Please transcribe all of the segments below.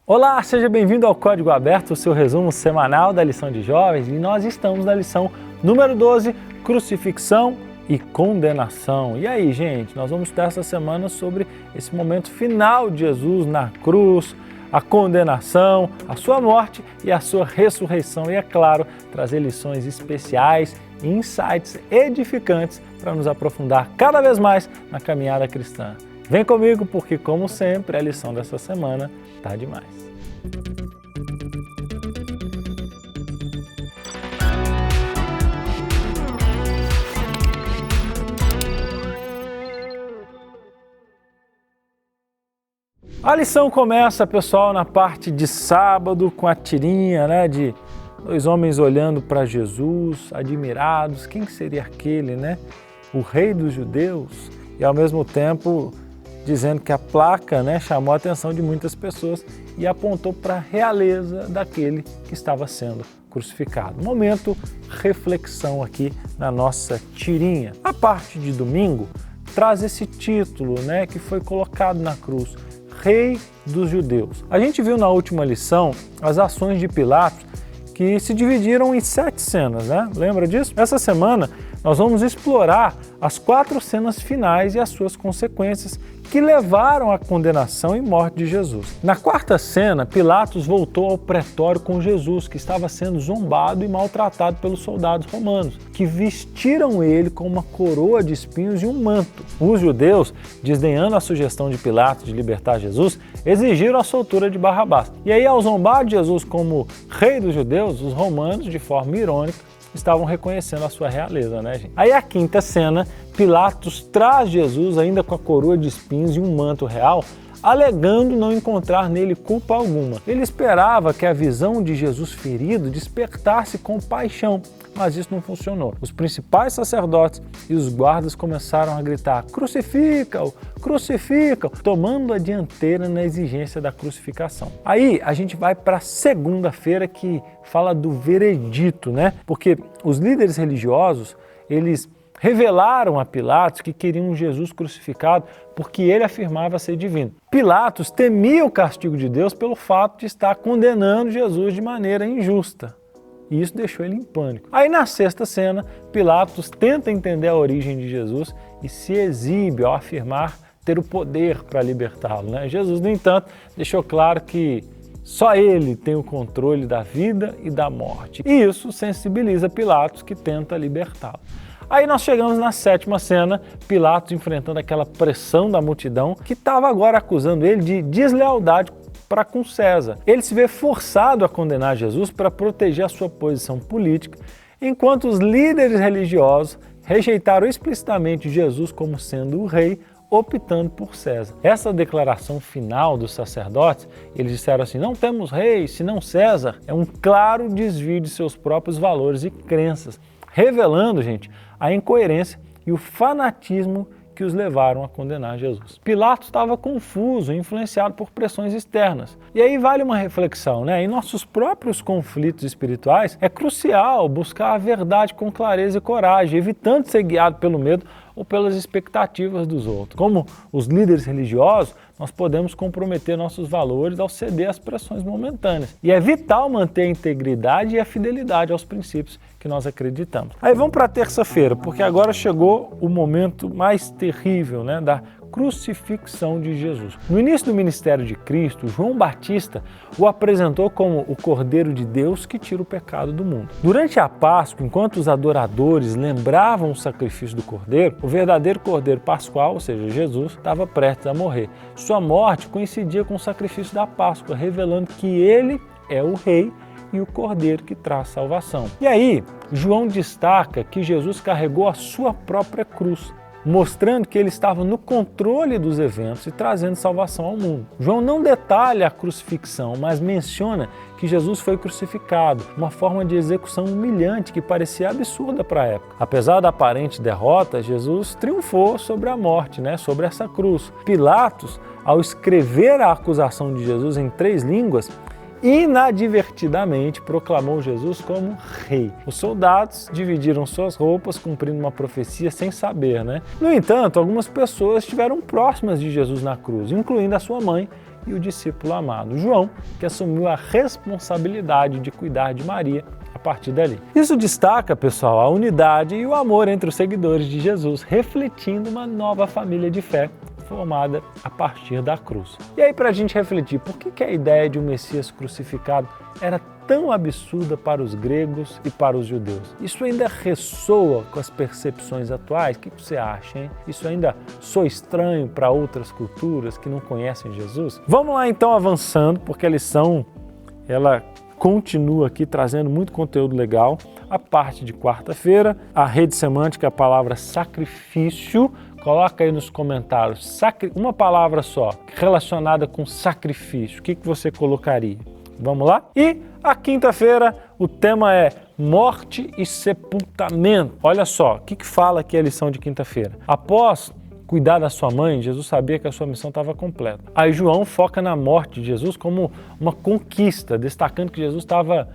Olá, seja bem-vindo ao Código Aberto, o seu resumo semanal da lição de jovens, e nós estamos na lição número 12, Crucifixão e Condenação. E aí, gente, nós vamos estudar essa semana sobre esse momento final de Jesus na cruz, a condenação, a sua morte e a sua ressurreição. E, é claro, trazer lições especiais e insights edificantes para nos aprofundar cada vez mais na caminhada cristã. Vem comigo porque, como sempre, a lição dessa semana tá demais. A lição começa, pessoal, na parte de sábado, com a tirinha, de dois homens olhando para Jesus, admirados. Quem seria aquele, o rei dos judeus? E, ao mesmo tempo, dizendo que a placa, chamou a atenção de muitas pessoas e apontou para a realeza daquele que estava sendo crucificado. Momento reflexão aqui na nossa tirinha. A parte de domingo traz esse título, que foi colocado na cruz, Rei dos Judeus. A gente viu na última lição as ações de Pilatos que se dividiram em 7 cenas, Lembra disso? Essa semana nós vamos explorar as 4 cenas finais e as suas consequências que levaram à condenação e morte de Jesus. Na quarta cena, Pilatos voltou ao pretório com Jesus, que estava sendo zombado e maltratado pelos soldados romanos, que vestiram ele com uma coroa de espinhos e um manto. Os judeus, desdenhando a sugestão de Pilatos de libertar Jesus, exigiram a soltura de Barrabás. E aí, ao zombar de Jesus como rei dos judeus, os romanos, de forma irônica, estavam reconhecendo a sua realeza, gente? Aí a quinta cena, Pilatos traz Jesus ainda com a coroa de espinhos e um manto real, alegando não encontrar nele culpa alguma. Ele esperava que a visão de Jesus ferido despertasse compaixão, mas isso não funcionou. Os principais sacerdotes e os guardas começaram a gritar: crucifica-o, crucifica-o, tomando a dianteira na exigência da crucificação. Aí a gente vai para segunda-feira, que fala do veredito, Porque os líderes religiosos, eles revelaram a Pilatos que queriam Jesus crucificado porque ele afirmava ser divino. Pilatos temia o castigo de Deus pelo fato de estar condenando Jesus de maneira injusta. E isso deixou ele em pânico. Aí na sexta cena, Pilatos tenta entender a origem de Jesus e se exibe ao afirmar ter o poder para libertá-lo. Jesus, no entanto, deixou claro que só ele tem o controle da vida e da morte. E isso sensibiliza Pilatos, que tenta libertá-lo. Aí nós chegamos na sétima cena, Pilatos enfrentando aquela pressão da multidão que estava agora acusando ele de deslealdade para com César. Ele se vê forçado a condenar Jesus para proteger a sua posição política, enquanto os líderes religiosos rejeitaram explicitamente Jesus como sendo o rei, optando por César. Essa declaração final dos sacerdotes, eles disseram assim: não temos rei, senão César, é um claro desvio de seus próprios valores e crenças, revelando, a incoerência e o fanatismo que os levaram a condenar Jesus. Pilatos estava confuso, influenciado por pressões externas. E aí vale uma reflexão, Em nossos próprios conflitos espirituais, é crucial buscar a verdade com clareza e coragem, evitando ser guiado pelo medo ou pelas expectativas dos outros. Como os líderes religiosos, nós podemos comprometer nossos valores ao ceder às pressões momentâneas. E é vital manter a integridade e a fidelidade aos princípios que nós acreditamos. Aí vamos para a terça-feira, porque agora chegou o momento mais terrível, da crucifixão de Jesus. No início do ministério de Cristo, João Batista o apresentou como o Cordeiro de Deus que tira o pecado do mundo. Durante a Páscoa, enquanto os adoradores lembravam o sacrifício do Cordeiro, o verdadeiro Cordeiro Pascual, ou seja, Jesus, estava prestes a morrer. Sua morte coincidia com o sacrifício da Páscoa, revelando que ele é o Rei e o Cordeiro que traz salvação. E aí, João destaca que Jesus carregou a sua própria cruz, mostrando que ele estava no controle dos eventos e trazendo salvação ao mundo. João não detalha a crucifixão, mas menciona que Jesus foi crucificado, uma forma de execução humilhante que parecia absurda para a época. Apesar da aparente derrota, Jesus triunfou sobre a morte, sobre essa cruz. Pilatos, ao escrever a acusação de Jesus em 3 línguas, inadvertidamente proclamou Jesus como rei. Os soldados dividiram suas roupas, cumprindo uma profecia sem saber, No entanto, algumas pessoas estiveram próximas de Jesus na cruz, incluindo a sua mãe e o discípulo amado, João, que assumiu a responsabilidade de cuidar de Maria a partir dali. Isso destaca, pessoal, a unidade e o amor entre os seguidores de Jesus, refletindo uma nova família de fé formada a partir da cruz. E aí, para a gente refletir, por que a ideia de um Messias crucificado era tão absurda para os gregos e para os judeus? Isso ainda ressoa com as percepções atuais? O que você acha, hein? Isso ainda soa estranho para outras culturas que não conhecem Jesus? Vamos lá então avançando, porque a lição ela continua aqui trazendo muito conteúdo legal. A parte de quarta-feira, a rede semântica, a palavra sacrifício. Coloca aí nos comentários uma palavra só relacionada com sacrifício. O que você colocaria? Vamos lá? E a quinta-feira o tema é morte e sepultamento. Olha só, o que fala aqui a lição de quinta-feira? Após cuidar da sua mãe, Jesus sabia que a sua missão estava completa. Aí João foca na morte de Jesus como uma conquista, destacando que Jesus estava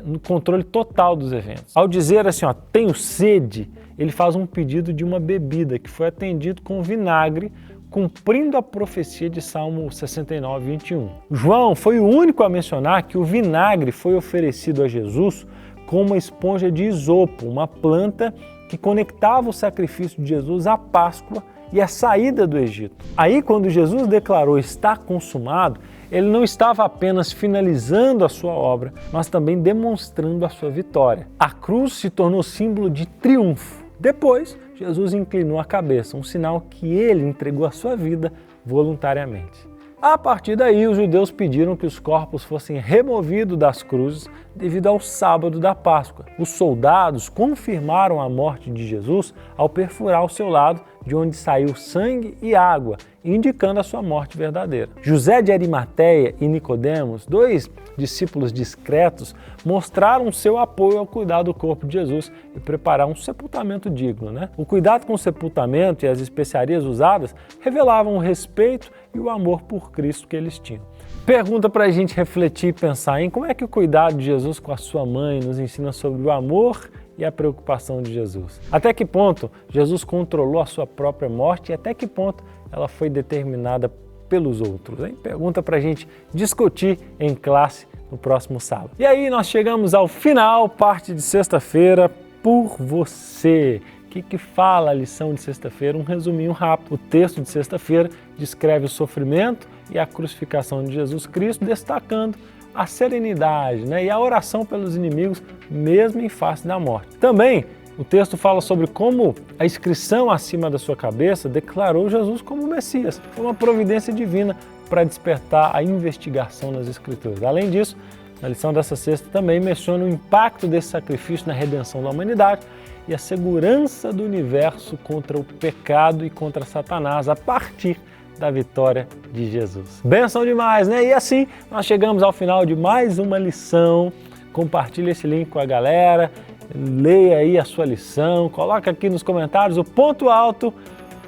no controle total dos eventos. Ao dizer assim, ó, tenho sede, ele faz um pedido de uma bebida que foi atendido com vinagre, cumprindo a profecia de Salmo 69, 21. João foi o único a mencionar que o vinagre foi oferecido a Jesus com uma esponja de isopo, uma planta que conectava o sacrifício de Jesus à Páscoa e à saída do Egito. Aí, quando Jesus declarou está consumado, ele não estava apenas finalizando a sua obra, mas também demonstrando a sua vitória. A cruz se tornou símbolo de triunfo. Depois, Jesus inclinou a cabeça, um sinal que ele entregou a sua vida voluntariamente. A partir daí, os judeus pediram que os corpos fossem removidos das cruzes devido ao sábado da Páscoa. Os soldados confirmaram a morte de Jesus ao perfurar o seu lado, de onde saiu sangue e água, indicando a sua morte verdadeira. José de Arimateia e Nicodemos, dois discípulos discretos, mostraram seu apoio ao cuidar do corpo de Jesus e preparar um sepultamento digno, O cuidado com o sepultamento e as especiarias usadas revelavam o respeito e o amor por Cristo que eles tinham. Pergunta para a gente refletir e pensar em como é que o cuidado de Jesus com a sua mãe nos ensina sobre o amor e a preocupação de Jesus. Até que ponto Jesus controlou a sua própria morte e até que ponto ela foi determinada pelos outros, hein? Pergunta para a gente discutir em classe no próximo sábado. E aí nós chegamos ao final, parte de sexta-feira, por você. O que fala a lição de sexta-feira? Um resuminho rápido. O texto de sexta-feira descreve o sofrimento e a crucificação de Jesus Cristo, destacando a serenidade, e a oração pelos inimigos, mesmo em face da morte. Também o texto fala sobre como a inscrição acima da sua cabeça declarou Jesus como Messias. Foi uma providência divina para despertar a investigação nas Escrituras. Além disso, na lição dessa sexta também menciona o impacto desse sacrifício na redenção da humanidade e a segurança do universo contra o pecado e contra Satanás a partir da vitória de Jesus. Benção demais, E assim nós chegamos ao final de mais uma lição. Compartilhe esse link com a galera, leia aí a sua lição, coloca aqui nos comentários o ponto alto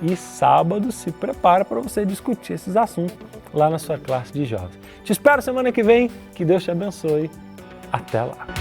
e sábado se prepara para você discutir esses assuntos lá na sua classe de jovens. Te espero semana que vem, que Deus te abençoe. Até lá!